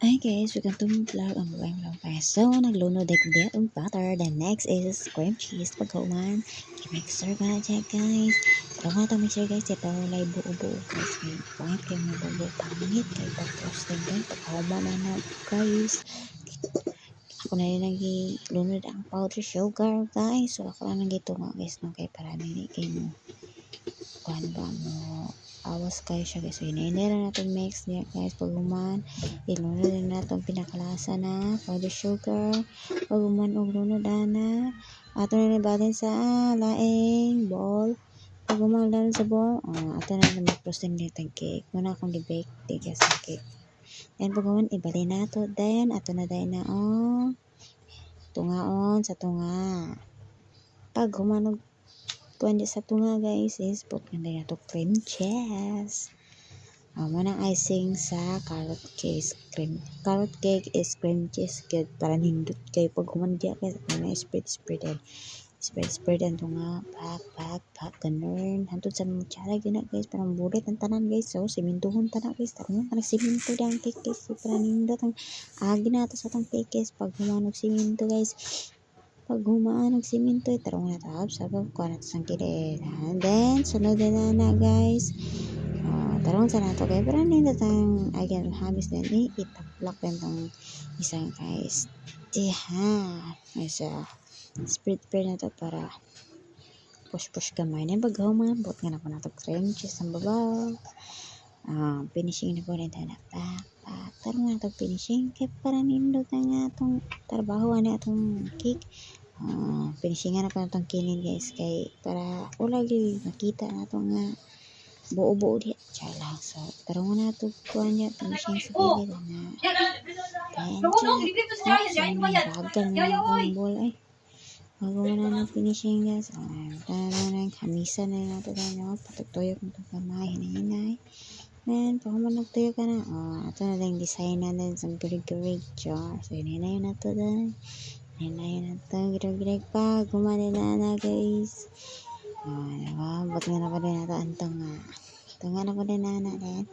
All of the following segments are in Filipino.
Hi guys, welcome to my vlog. Ang buhay mo lang tayo. So, naglunod ay kundi ang butter. The next is cream cheese. Pagkauman, i-mixer ka na dyan guys. Pero nga itong mixer guys, ito walay buo-buo guys. May point kayo may buo pangit. Kaya pag-toasting guys, pagkauman na guys. Ako na rin naglunod ang powder sugar guys. So, ako na nagito nga guys. No? Kaya para nini kayo mo. Kuhan ba mo? Awas kayo siya guys. So, hinahinira na itong mix niya guys. Pag-uman, ilunod na itong pinakalasa na powder sugar. Pag-uman og lunod na. Ato na nabatin sa laing bowl. Pag-uman lang sa bowl. Ato na mag-frosting dito cake. Muna akong i-bake dito sa cake. Then pag-uman, ibali na ito. Then, ato na dahil na tungaon sa tunga. Pag-uman og kundi sa tunga guys is put na rin ito cream cheese. Manang icing sa carrot cake is cream cheese good para nindot kayo pag humandya guys na spread ang tunga pak ganun hantod sa mutsara yun na guys parang bulit ang tanan guys so simintuhon tanan guys tarong parang siminto ang cake guys so para nindot ang agi na ito sa itong cake guys pag humanog siminto guys pag humaan og siminto tarong na tap sa kuha na sang kilid and then sunod na guys tarong sa nato kay pero nindot ang again habis din itaplak din tong isang guys isa spread na to para push gamay na pag humaan bot nga na po nato cream cheese ang babaw finishing na po rin na tarong na to finishing kay para nindot nga atong trabaho ani atong cake finishingan na pa itong kinin guys kay para ulagi makita na ito nga buo-buo diya lang so tarong na ito kuha niya finishing sa gilid na then may bagal na akong bowl ay magawa na ng finishing guys hamisa na natin na patutuyok na itong kamay hinay then pag nagtuyo ka na ito na lang design na din sa girig jar so hinay na ito din hinay na ito girig pa gumana na guys diba ba't nga na pa din nato ang tunga na pa din na din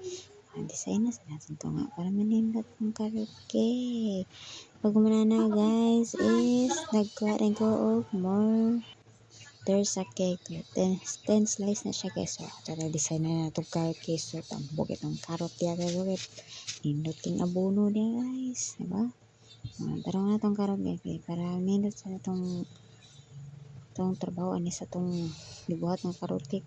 design na sa natin tunga para manindot ng carrot cake pag gumana na guys is nagkuha rin ko of more there's a cake 10 slice na siya guys so ito na design na itong carrot cake so tambok itong carrot niya guys nindot king abono niya guys diba tarong na itong carrot guys para nindot sa itong trabaho ani sa itong dibuhat ng carrot cake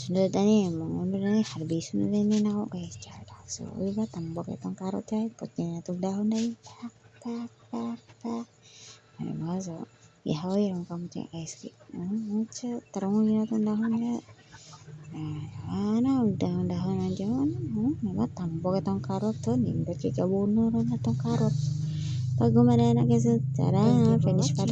sunod ani mga na harbiso na din ako guys so diba tambok itong carrot guys put niya na itong dahon na yun diba so ihaway yung kamuti guys tarong nyo na itong dahon niya dahon na dyan diba tambok itong carrot to nindot kikabuno rin itong carrot pag gumana na guys tara finish pa